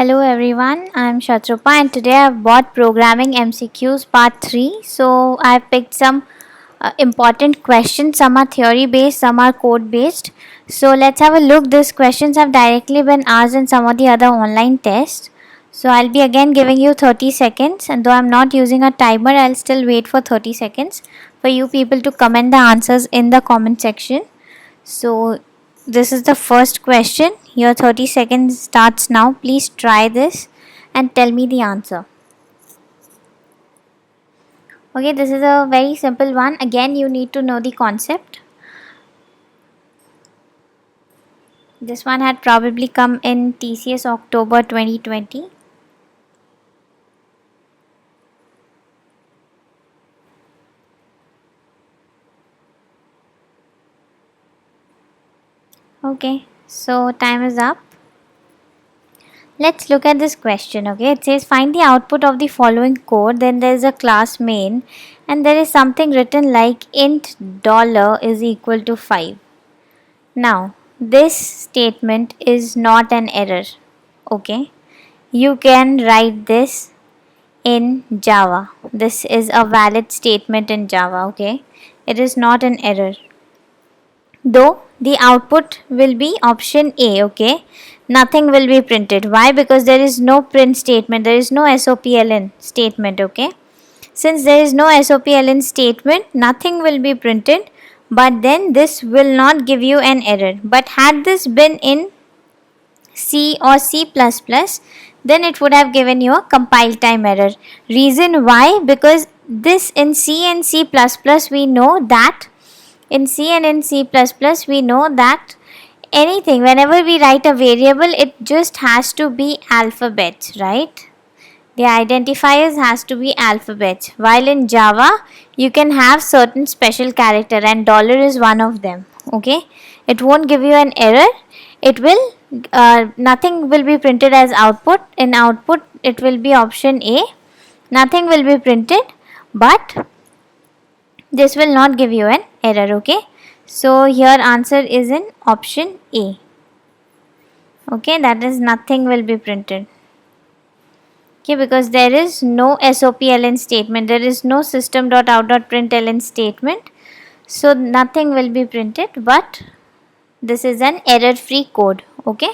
Hello everyone, I'm Shatrupa and today I've bought Programming MCQs Part 3. So I've picked some important questions. Some are theory based, some are code based. So let's have a look. These questions have directly been asked in some of the other online tests. So I'll be again giving you 30 seconds, and though I'm not using a timer, I'll still wait for 30 seconds for you people to comment the answers in the comment section. So this is the first question. Your 30 seconds starts now. Please try this and tell me the answer. Okay, this is a very simple one. Again, you need to know the concept. This one had probably come in TCS October 2020. Okay, so time is up. Let's look at this question. Okay, it says find the output of the following code. Then there is a class main and there is something written like int dollar is equal to 5. Now this statement is not an error. Okay, you can write this in Java. This is a valid statement in Java. Okay, it is not an error, though the output will be option A. Okay, nothing will be printed. Why? Because there is no print statement, there is no SOPLN statement. Okay, since there is no SOPLN statement, nothing will be printed, but then this will not give you an error. But had this been in C or C++, then it would have given you a compile time error. Reason why? Because this in C and C++ we know that in C and in C++ we know that anything, whenever we write a variable, it just has to be alphabets, right? The identifiers has to be alphabets. While in Java, you can have certain special character and dollar is one of them. Okay, it won't give you an error. It will nothing will be printed as output. In output, it will be option A. Nothing will be printed, but this will not give you an error. Okay, so here answer is in option A. Okay, that is nothing will be printed. Okay, because there is no SOPLN statement, there is no system.out.println statement, so nothing will be printed, but this is an error free code. Okay,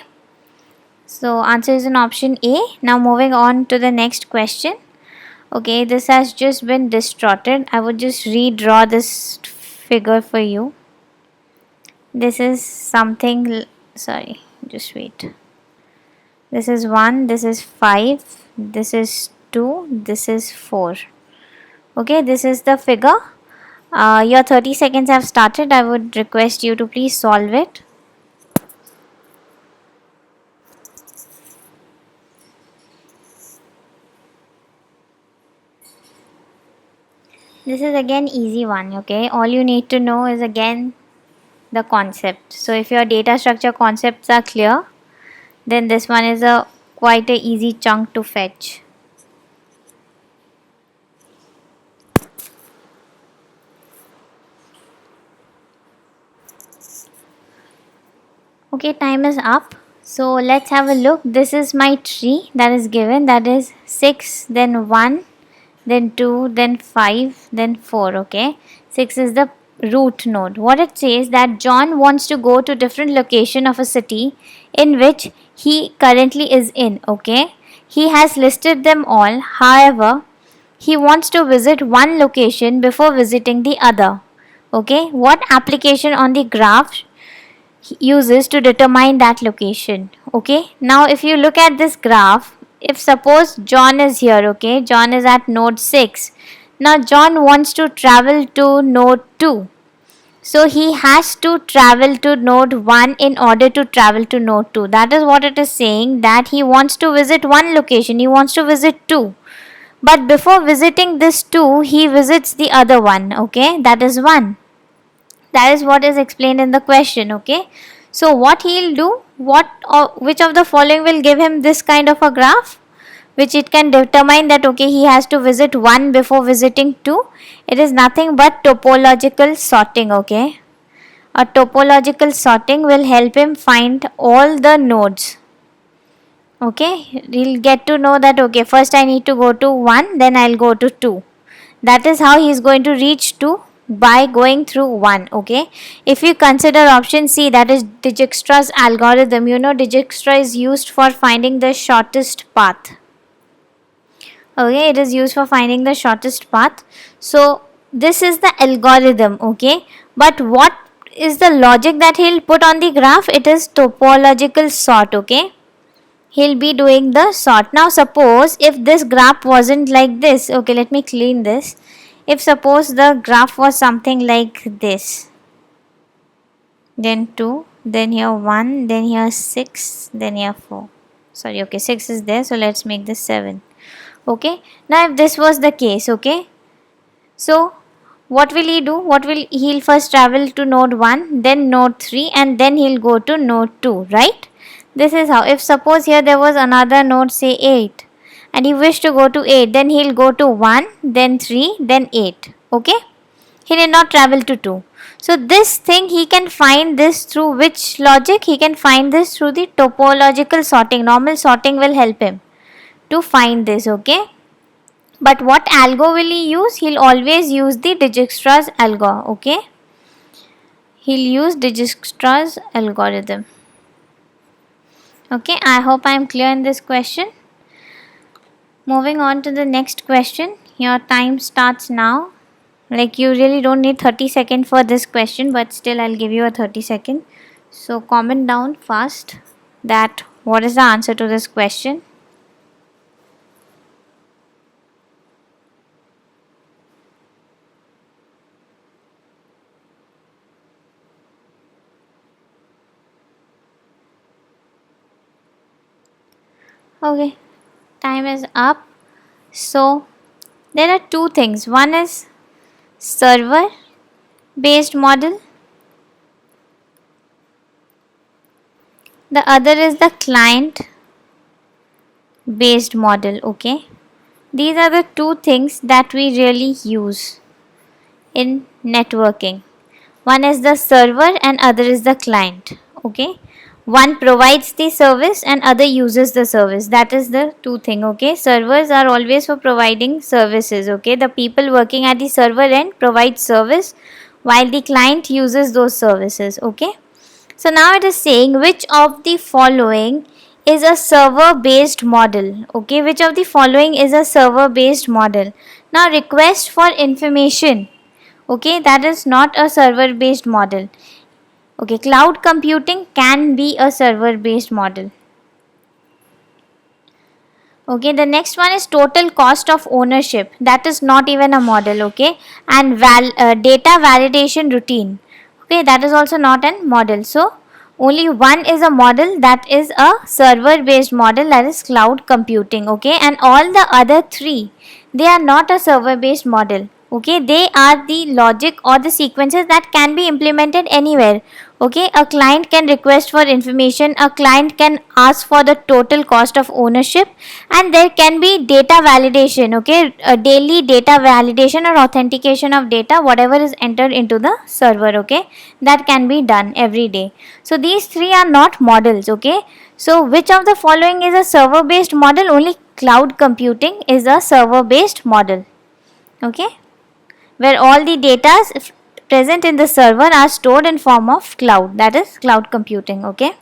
so answer is in option A. Now moving on to the next question. Okay, this has just been distorted. I would just redraw this figure for you. This is something, sorry, just wait. This is 1, this is 5, this is 2, this is 4. Okay, this is the figure. Your 30 seconds have started. I would request you to please solve it. This is again easy one. Okay, all you need to know is again the concept. So if your data structure concepts are clear, then this one is a quite a easy chunk to fetch. Okay, time is up. So let's have a look. This is my tree that is given, that is 6, then 1, then 2, then 5, then 4. Okay, 6 is the root node. What it says that John wants to go to different location of a city in which he currently is in. Okay, he has listed them all. However, he wants to visit one location before visiting the other. Okay, what application on the graph uses to determine that location? Okay, now if you look at this graph, if suppose John is here, okay, John is at node 6. Now John wants to travel to node 2. So he has to travel to node 1 in order to travel to node 2. That is what it is saying, that he wants to visit one location, he wants to visit 2. But before visiting this 2, he visits the other one. Okay, that is 1. That is what is explained in the question. Okay, so what he'll do, which of the following will give him this kind of a graph, which it can determine that okay, he has to visit 1 before visiting 2. It is nothing but topological sorting. Okay, a topological sorting will help him find all the nodes. Okay, he'll get to know that okay, first I need to go to 1, then I'll go to 2. That is how he is going to reach 2 by going through 1. Okay, if you consider option C, that is Dijkstra's algorithm, you know Dijkstra is used for finding the shortest path. Okay, it is used for finding the shortest path. So this is the algorithm. Okay, but what is the logic that he'll put on the graph? It is topological sort. Okay, he'll be doing the sort. Now suppose if this graph wasn't like this, okay, let me clean this. If suppose the graph was something like this, then 2, then here 1, then here 6, then here 4. Sorry, okay, 6 is there, so let's make this 7. Okay, now if this was the case, okay, so what will he do? He'll first travel to node 1, then node 3, and then he'll go to node 2, right? This is how. If suppose here there was another node, say 8, and he wished to go to 8, then he'll go to 1, then 3, then 8. Okay? He did not travel to 2. So this thing he can find this through which logic? He can find this through the topological sorting. Normal sorting will help him to find this. Okay? But what algo will he use? He'll always use the Dijkstra's algo. Okay? He'll use Dijkstra's algorithm. Okay, I hope I am clear in this question. Moving on to the next question. Your time starts now. Like you really don't need 30 seconds for this question, but still I'll give you a 30 second. So comment down fast that what is the answer to this question. Okay, time is up. So there are two things. One is server based model, the other is the client based model. Okay, these are the two things that we really use in networking. One is the server and other is the client. Okay, one provides the service and other uses the service. That is the two thing. Okay, servers are always for providing services. Okay, the people working at the server end provide service while the client uses those services. Okay, so now it is saying which of the following is a server based model. Okay, which of the following is a server based model? Now request for information. Okay, that is not a server based model. Okay, cloud computing can be a server based model. Okay, the next one is total cost of ownership. That is not even a model. Okay, and data validation routine. Okay, that is also not a model. So only one is a model, that is a server based model, that is cloud computing. Okay, and all the other three, they are not a server based model. Okay, they are the logic or the sequences that can be implemented anywhere. Okay, a client can request for information, a client can ask for the total cost of ownership, and there can be data validation. Okay, a daily data validation or authentication of data, whatever is entered into the server. Okay, that can be done every day. So these three are not models. Okay, so which of the following is a server based model? Only cloud computing is a server based model. Okay, where all the data present in the server are stored in form of cloud, that is cloud computing. Okay,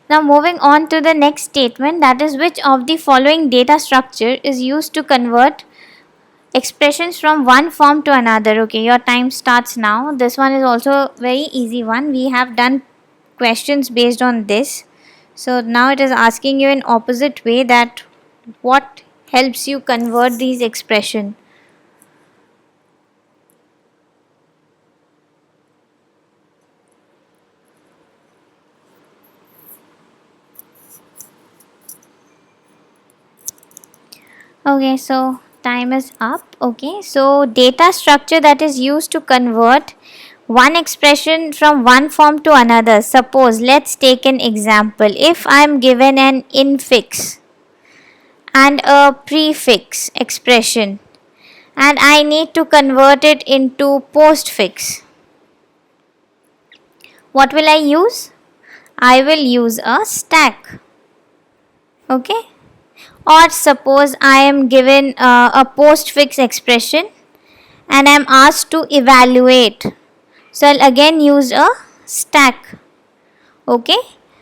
now moving on to the next statement, that is which of the following data structure is used to convert expressions from one form to another. Okay, your time starts now. This one is also very easy one. We have done questions based on this. So now it is asking you in opposite way that what helps you convert these expression. Okay, so time is up. Okay, so data structure that is used to convert one expression from one form to another. Suppose let's take an example. If I am given an infix and a prefix expression and I need to convert it into postfix, what will I use? I will use a stack. Okay, or suppose I am given a postfix expression and I am asked to evaluate, so I'll again use a stack. Okay,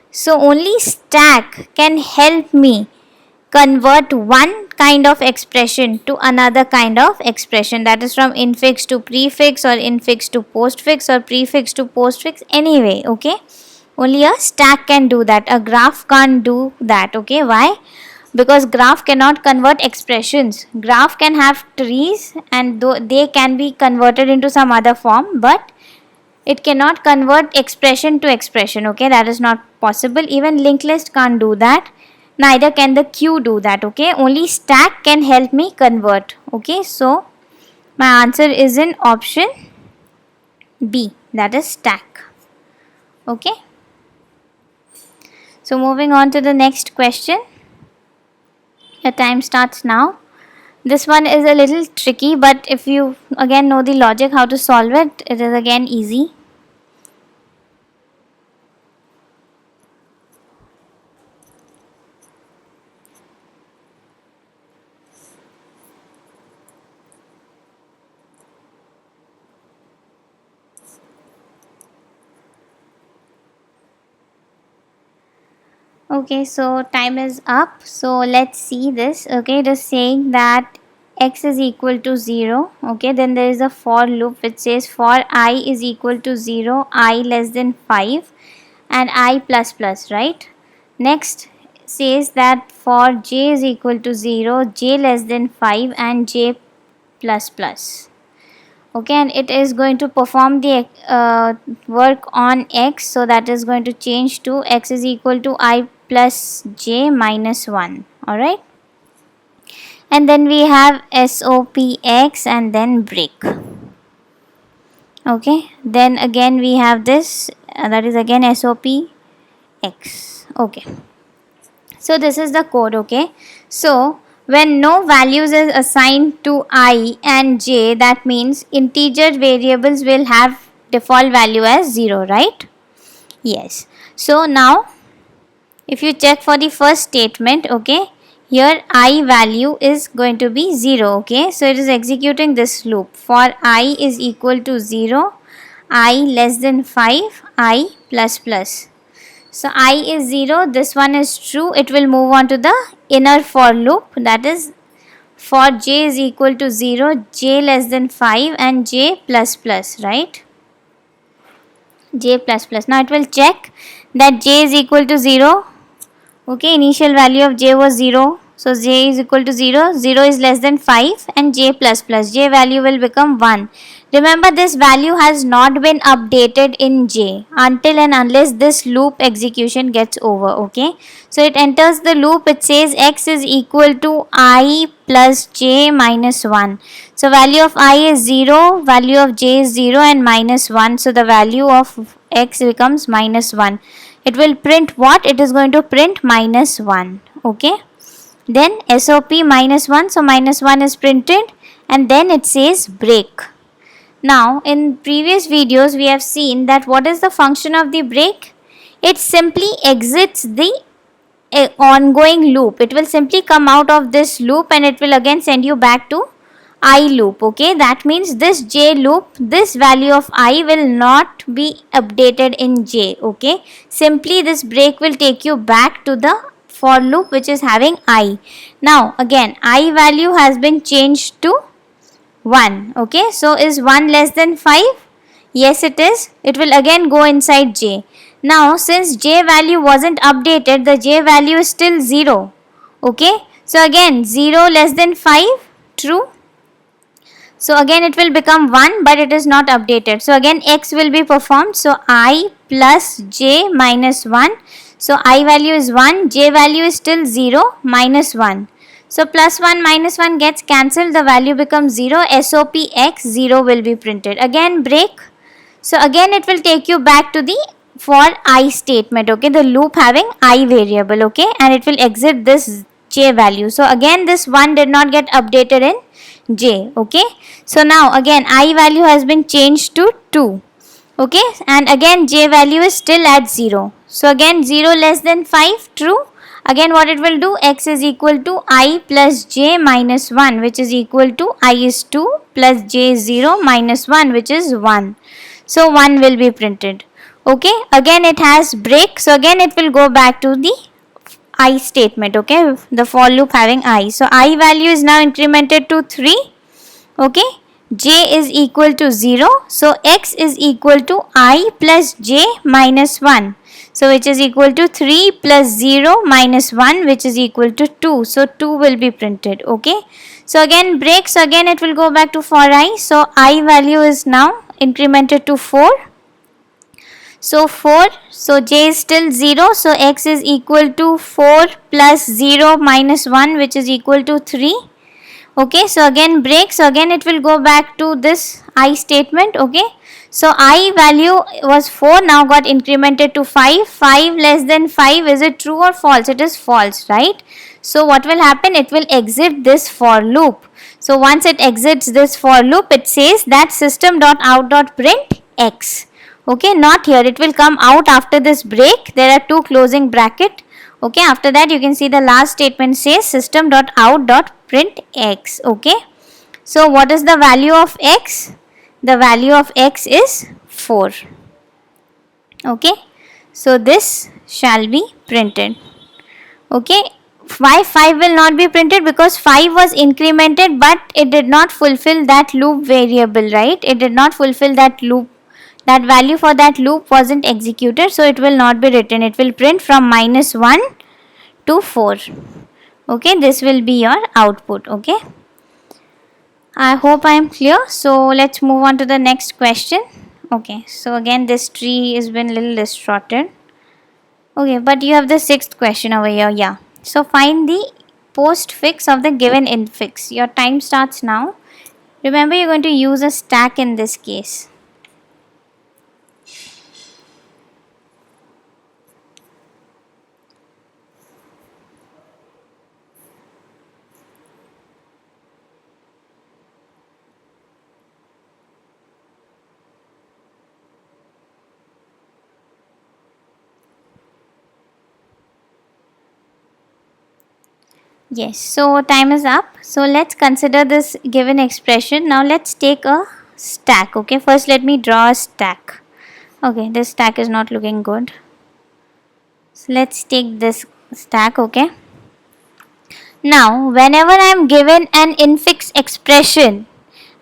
so only stack can help me convert one kind of expression to another kind of expression, that is from infix to prefix or infix to postfix or prefix to postfix, anyway. Okay, only a stack can do that, a graph can't do that. Okay, why? Because graph cannot convert expressions. Graph can have trees and they can be converted into some other form, but it cannot convert expression to expression. Okay, that is not possible. Even linked list can't do that, neither can the queue do that. Okay, only stack can help me convert. Okay, so my answer is in option B, that is stack. Okay, so moving on to the next question. Your time starts now. This one is a little tricky, but if you again know the logic how to solve it, it is again easy. Okay, so time is up. So let's see this. Okay, it is saying that x is equal to 0. Okay, then there is a for loop which says for I is equal to 0, I less than 5 and I plus plus, right? Next says that for j is equal to 0, j less than 5 and j plus plus. Okay, and it is going to perform the work on x, so that is going to change to x is equal to I plus j minus 1. Alright, and then we have SOPX and then break. Okay, then again we have this that is again SOPX. Okay, so this is the code. Okay, so when no values is assigned to I and j, that means integer variables will have default value as 0, right? Yes. So now if you check for the first statement, okay, here I value is going to be 0. Okay, so it is executing this loop. For I is equal to 0, I less than 5, I plus plus. So I is 0, this one is true, it will move on to the inner for loop, that is for j is equal to 0, j less than 5 and j plus plus, right? J plus plus. Now it will check that j is equal to 0. Okay, initial value of j was 0. So j is equal to 0, 0 is less than 5 and j plus plus, j value will become 1. Remember, this value has not been updated in j until and unless this loop execution gets over. Okay, so it enters the loop, it says x is equal to I plus j minus 1. So value of I is 0, value of j is 0 and minus 1. So the value of x becomes minus 1. It will print what? It is going to print minus 1. Okay, then SOP minus 1, so minus 1 is printed and then it says break. Now in previous videos we have seen that what is the function of the break? It simply exits the ongoing loop. It will simply come out of this loop and it will again send you back to I loop. Okay, that means this j loop, this value of I will not be updated in j. Okay, simply this break will take you back to the for loop which is having I. Now again I value has been changed to 1. Okay, so is 1 less than 5? Yes it is. It will again go inside j. Now since j value wasn't updated, the j value is still 0. Okay, so again 0 less than 5, true. So again it will become 1, but it is not updated. So again x will be performed. So I plus j minus 1. So I value is 1, j value is still 0, minus 1. So plus 1 minus 1 gets cancelled, the value becomes 0, SOP x 0 will be printed. Again break. So again it will take you back to the for I statement. Okay, the loop having I variable. Okay, and it will exit this j value. So again this 1 did not get updated in j. Okay, so now again I value has been changed to 2. Okay, and again j value is still at 0. So again 0 less than 5, true. Again what it will do, x is equal to I plus j minus 1, which is equal to I is 2 plus j is 0 minus 1, which is 1. So 1 will be printed. Okay, again it has break, so again it will go back to the I statement. Okay, the for loop having I. So I value is now incremented to 3. Okay, j is equal to 0. So x is equal to I plus j minus 1. So which is equal to 3 plus 0 minus 1, which is equal to 2. So 2 will be printed. Okay, so again break, so again it will go back to for I. So I value is now incremented to 4. So 4, so j is still 0, so x is equal to 4 plus 0 minus 1, which is equal to 3. Okay, so again break, so again it will go back to this I statement. Okay, so I value was 4, now got incremented to 5. 5 less than 5, is it true or false? It is false, right? So what will happen? It will exit this for loop. So once it exits this for loop, it says that system.out.print x. Okay, not here, it will come out after this break. There are two closing bracket. Okay, after that you can see the last statement says system.out.print x. Okay, so what is the value of x? The value of x is 4. Okay, so this shall be printed. Okay, why 5 will not be printed? Because 5 was incremented but it did not fulfill that loop variable, right? It did not fulfill that loop. That value for that loop wasn't executed, so it will not be written. It will print from minus 1 to 4. Okay, this will be your output. Okay, I hope I am clear. So let's move on to the next question. Okay, so again this tree has been a little distorted. Okay, but you have the sixth question over here. Yeah, so find the postfix of the given infix. Your time starts now. Remember, you're going to use a stack in this case. Yes, so time is up. So let's consider this given expression. Now let's take a stack. Okay, first let me draw a stack. Okay, this stack is not looking good. So let's take this stack. Okay, now whenever I am given an infix expression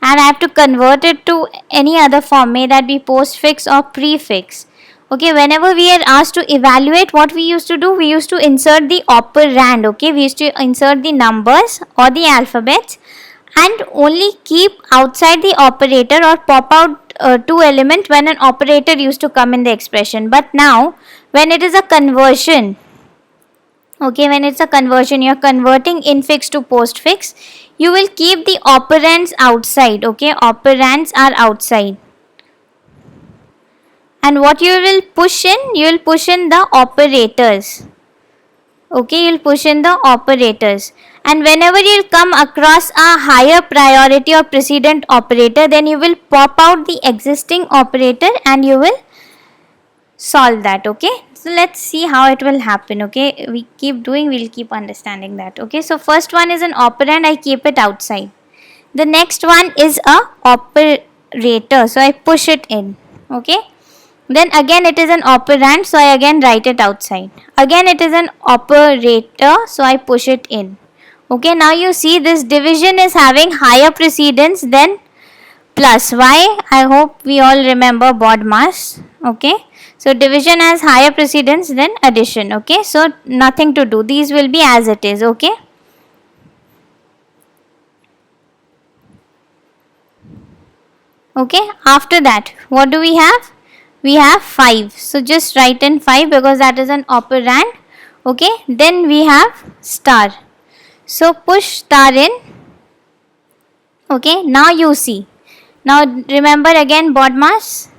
and I have to convert it to any other form, may that be postfix or prefix. Okay, whenever we are asked to evaluate, what we used to do, we used to insert the operand. Okay, we used to insert the numbers or the alphabets and only keep outside the operator or pop out two elements when an operator used to come in the expression. But now when it is a conversion, okay, when it's a conversion, you're converting infix to postfix, you will keep the operands outside. Okay, operands are outside. And what you will push in? You will push in the operators. Okay, you will push in the operators. And whenever you will come across a higher priority or precedent operator, then you will pop out the existing operator and you will solve that. Okay, so let's see how it will happen. Okay, we keep doing, we'll keep understanding that. Okay, so first one is an operand, I keep it outside. The next one is a operator, so I push it in. Okay, then again it is an operand, so I again write it outside. Again it is an operator, so I push it in. Okay, now you see this division is having higher precedence than plus. Why? I hope we all remember BODMAS. Okay, so division has higher precedence than addition. Okay, so nothing to do, these will be as it is. Okay, okay, after that what do we have? We have 5, so just write in 5 because that is an operand. Okay, then we have star, so push star in. Okay, now you see, now remember again BODMAS.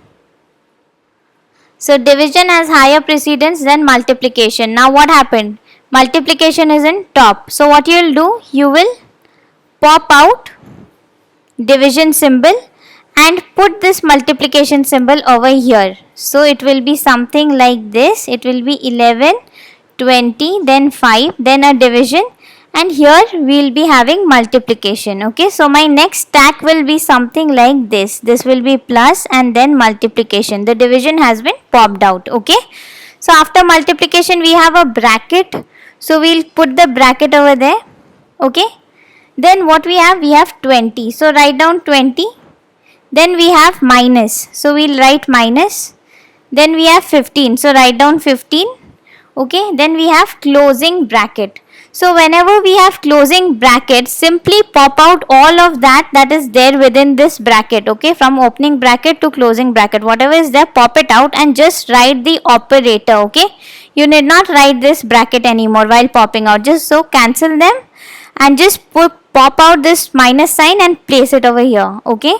So division has higher precedence than multiplication. Now what happened? Multiplication is in top, so what you will do, you will pop out division symbol and put this multiplication symbol over here. So it will be something like this. It will be 11 20, then 5, then a division, and here we will be having multiplication. Okay, so my next stack will be something like this. This will be plus and then multiplication. The division has been popped out. Okay, so after multiplication we have a bracket, so we'll put the bracket over there. Okay, then what we have 20, so write down 20. Then we have minus, so we'll write minus. Then we have 15, so write down 15. Okay, then we have closing bracket. So whenever we have closing bracket, simply pop out all of that is there within this bracket. Okay, from opening bracket to closing bracket, whatever is there, pop it out and just write the operator. Okay, you need not write this bracket anymore while popping out, just so cancel them and just pop out this minus sign and place it over here. Okay,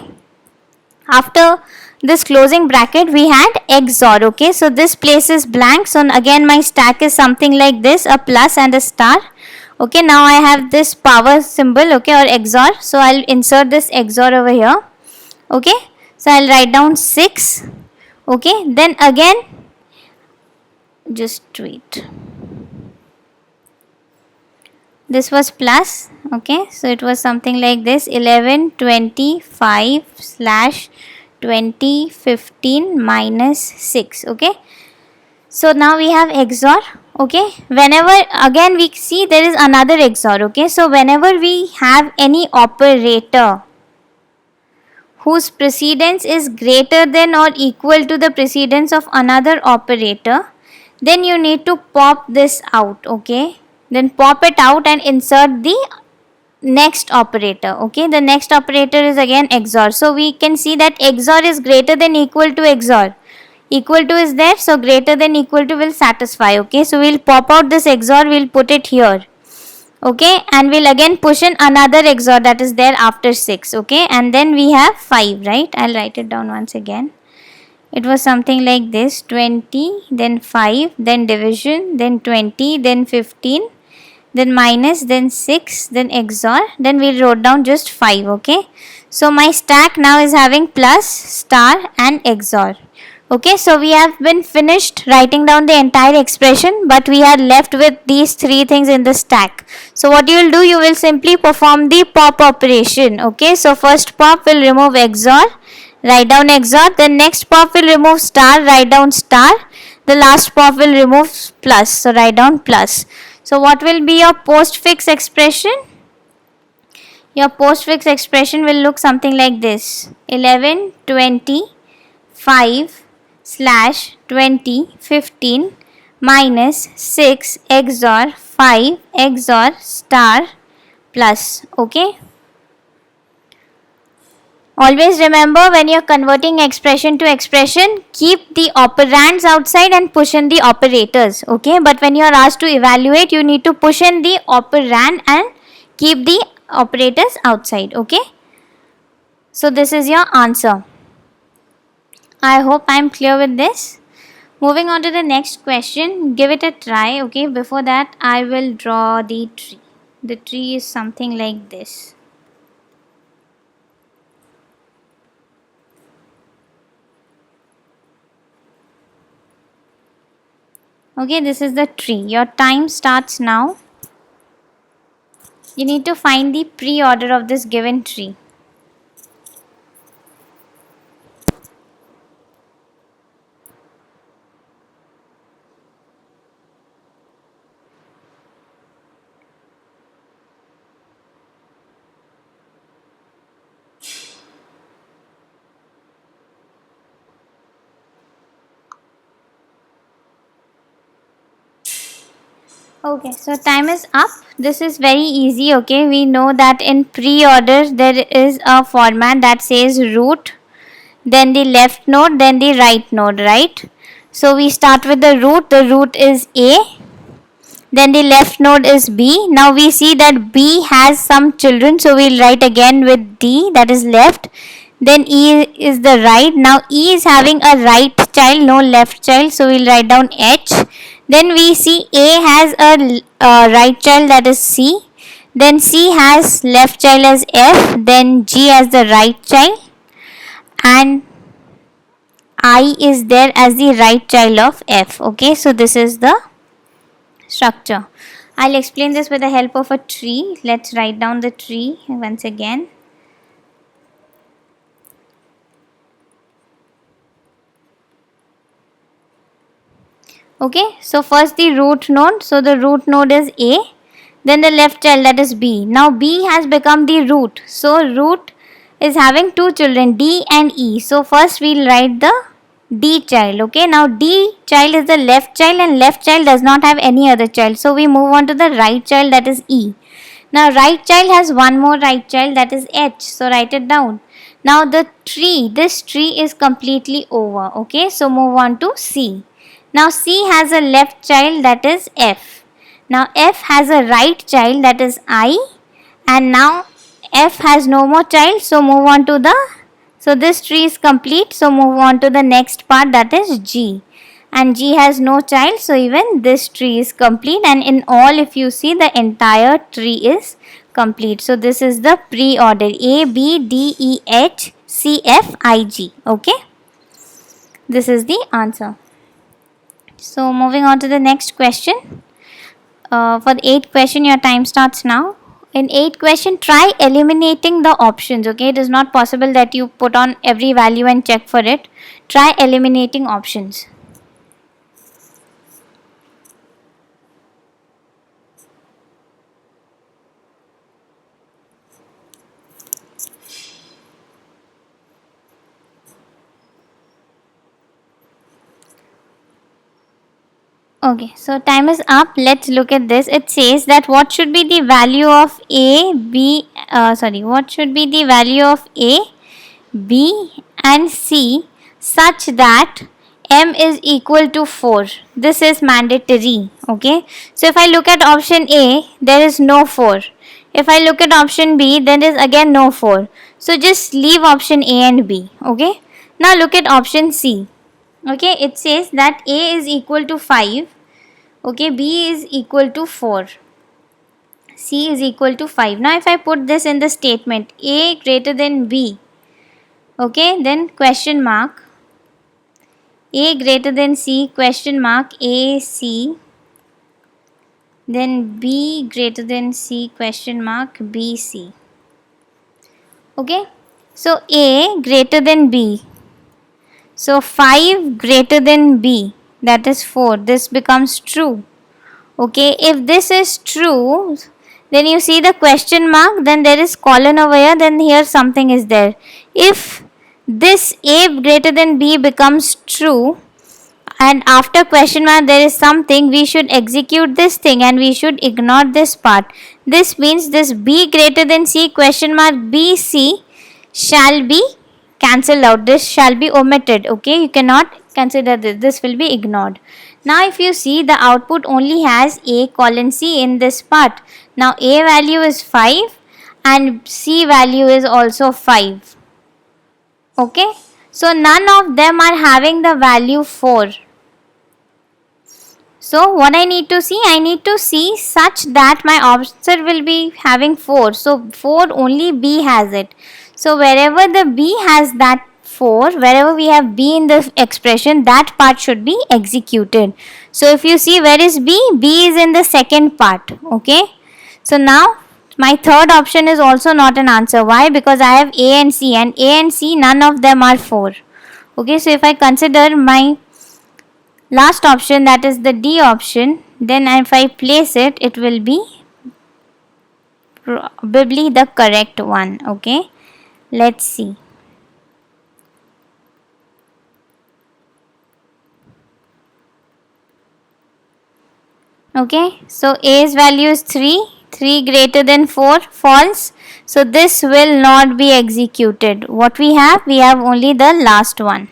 after this closing bracket we had XOR. Okay, so this place is blank, so again my stack is something like this, a plus and a star. Okay, now I have this power symbol, okay, or XOR, so I'll insert this XOR over here. Okay, so I'll write down 6. Okay, then again just wait, this was plus. Okay, so it was something like this, 11 25 slash 20 15 minus 6. Okay, so now we have XOR. Okay, whenever again we see there is another XOR. Okay, so whenever we have any operator whose precedence is greater than or equal to the precedence of another operator, then you need to pop this out. Okay, then pop it out and insert the next operator. Okay, the next operator is again XOR, so we can see that XOR is greater than equal to XOR. Equal to is there, so greater than equal to will satisfy. Okay, so we'll pop out this XOR, we'll put it here. Okay, and we'll again push in another XOR that is there after 6. Okay, and then we have 5, right? I'll write it down once again. It was something like this, 20, then 5, then division, then 20, then 15, then minus, then 6, then XOR, then we wrote down just 5. Okay, so my stack now is having plus, star and XOR. Okay, so we have been finished writing down the entire expression, but we are left with these 3 things in the stack. So what you will do, you will simply perform the pop operation. Okay, so first pop will remove XOR, write down XOR, then next pop will remove star, write down star, the last pop will remove plus, so write down plus. So what will be your postfix expression? Your postfix expression will look something like this, 11 20 5 slash 20 15 minus 6 XOR 5 XOR star plus. Okay, always remember, when you're converting expression to expression, keep the operands outside and push in the operators. Okay, but when you're asked to evaluate, you need to push in the operand and keep the operators outside. Okay, so this is your answer. I hope I am clear with this. Moving on to the next question, give it a try. Okay, before that I will draw the tree. The tree is something like this. Okay, this is the tree. Your time starts now. You need to find the pre-order of this given tree. Okay, so time is up. This is very easy. Okay, we know that in pre-order there is a format that says root, then the left node, then the right node, right? So we start with the root is A, then the left node is B. Now we see that B has some children, so we'll write again with D, that is left. Then E is the right. Now E is having a right child, no left child, so we'll write down H. Then we see A has a right child, that is C. Then C has left child as F. Then G has the right child, and I is there as the right child of F. Okay, so this is the structure. I'll explain this with the help of a tree. Let's write down the tree once again. Okay, so first the root node. So the root node is A. Then the left child, that is B. Now B has become the root. So root is having two children, D and E. So first we'll write the D child. Okay, now D child is the left child and left child does not have any other child. So we move on to the right child, that is E. Now right child has one more right child, that is H. So write it down. Now the tree, this tree is completely over. Okay, so move on to C. Now C has a left child, that is F. Now F has a right child, that is I, and now F has no more child, so move on to the, so this tree is complete, so move on to the next part, that is G, and G has no child, so even this tree is complete, and in all if you see the entire tree is complete. So this is the pre-order A, B, D, E, H, C, F, I, G. Okay, this is the answer. So moving on to the next question. For the 8th question, your time starts now. In 8th question, try eliminating the options. Okay, it is not possible that you put on every value and check for it. Try eliminating options. Okay, so time is up. Let's look at this. It says that what should be the value of what should be the value of A, B and C such that M is equal to 4. This is mandatory. Okay, so if I look at option A, there is no 4. If I look at option B, then there is again no 4. So just leave option A and B. Okay, now look at option C. Okay, it says that A is equal to 5. Okay, B is equal to 4. C is equal to 5. Now if I put this in the statement, A greater than B, okay, then question mark, A greater than C, question mark, A, C, then B greater than C, question mark, B, C. Okay, so A greater than B, so 5 greater than B, that is 4. This becomes true. Okay, if this is true, then you see the question mark, then there is colon over here, then here something is there. If this A greater than B becomes true and after question mark there is something, we should execute this thing and we should ignore this part. This means this B greater than C, question mark, B, C shall be cancelled out. This shall be omitted. Okay, you cannot consider this. This will be ignored. Now if you see, the output only has A colon C in this part. Now A value is 5 and C value is also 5. Okay, so none of them are having the value 4. So what I need to see? I need to see such that my answer will be having 4. So 4 only B has it. So wherever the B has that 4, wherever we have B in the expression, that part should be executed. So if you see, where is B? B is in the second part. Okay. So now my third option is also not an answer. Why? Because I have A and C, and A and C, none of them are 4. Okay. So if I consider my last option, that is the D option, then if I place it, it will be probably the correct one. Okay, let's see. Okay, so A's value is 3, 3 greater than 4, false. So this will not be executed. What we have? We have only the last one.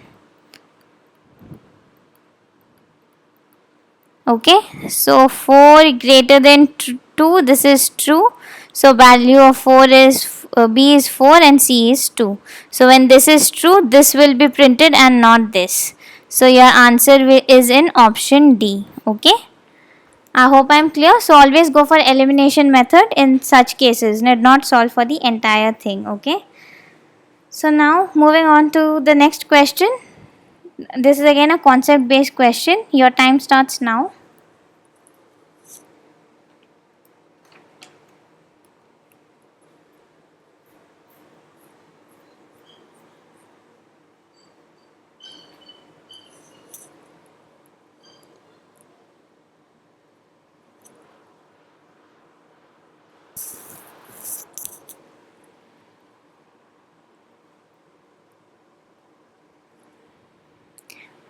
Okay, so 4 greater than 2, this is true. So value of 4 is B is 4 and C is 2. So when this is true, this will be printed and not this. So your answer is in option D. Okay, I hope I am clear. So always go for elimination method in such cases, need not solve for the entire thing. Okay, so now moving on to the next question. This is again a concept based question. Your time starts now.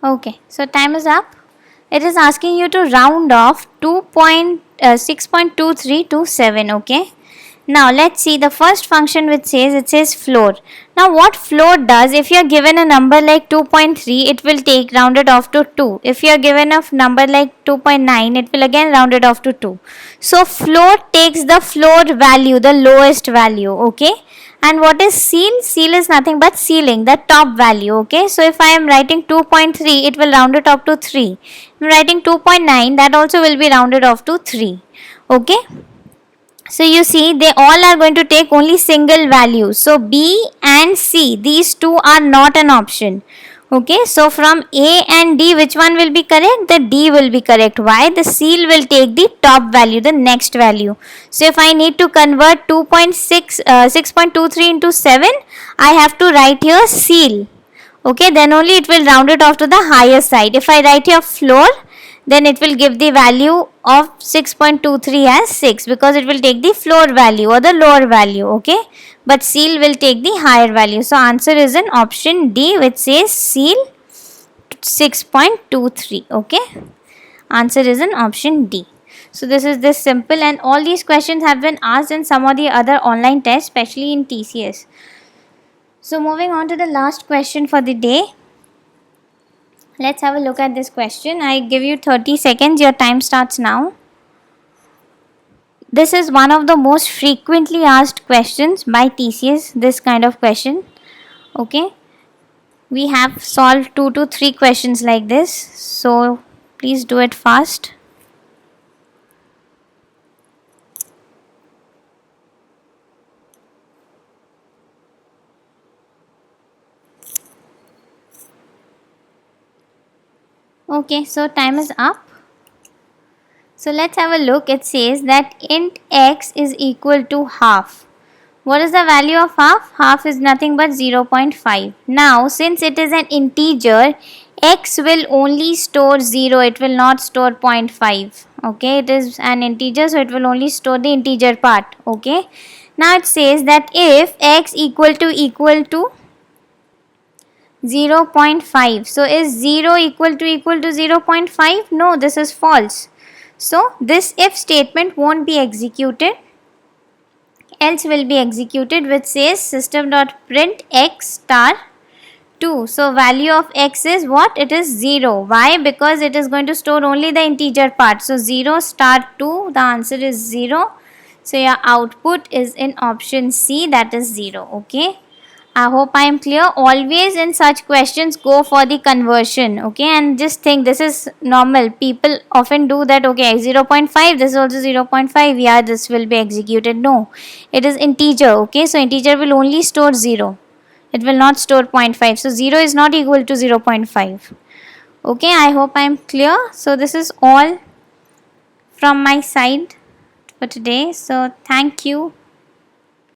Okay, so time is up. It is asking you to round off 6.23 to 7. Okay. Now let's see the first function which says, it says floor. Now what floor does, if you are given a number like 2.3, it will take rounded off to 2. If you are given a number like 2.9, it will again round it off to 2. So floor takes the floor value, the lowest value. Okay. And what is ceil? Ceil is nothing but ceiling, the top value. Okay. So if I am writing 2.3, it will round it off to 3. If I am writing 2.9, that also will be rounded off to 3. Okay. So you see they all are going to take only single values. So B and C, these two are not an option. Okay, so from A and D, which one will be correct? The D will be correct. Why? The ceil will take the top value, the next value. So if I need to convert 6.23 into 7, I have to write here ceil. Okay, then only it will round it off to the higher side. If I write here floor, then it will give the value of 6.23 as 6, because it will take the floor value or the lower value. Okay, but ceil will take the higher value. So answer is in option D, which says ceil 6.23. Okay, answer is in option D. So this is this simple, and all these questions have been asked in some of the other online tests, especially in TCS. So moving on to the last question for the day. Let's have a look at this question. I give you 30 seconds. Your time starts now. This is one of the most frequently asked questions by TCS, this kind of question. Okay. We have solved 2 to 3 questions like this. So please do it fast. Okay, so time is up. So let's have a look. It says that int x is equal to half. What is the value of half? Half is nothing but 0.5. Now, since it is an integer, x will only store 0. It will not store 0.5. Okay, it is an integer, so it will only store the integer part. Okay. Now it says that if x equal to 0.5. So is 0 equal to 0.5? No, this is false. So this if statement won't be executed, else will be executed, which says system.print x star 2. So value of x is what? It is 0. Why? Because it is going to store only the integer part. So 0 star 2, the answer is 0. So your output is in option C, that is 0. Okay. I hope I am clear. Always in such questions go for the conversion. Okay, and just think this is normal. People often do that. Okay, 0.5, this is also 0.5. Yeah, this will be executed. No, it is integer. Okay, so integer will only store 0. It will not store 0.5. So 0 is not equal to 0.5. Okay, I hope I am clear. So this is all from my side for today. So thank you.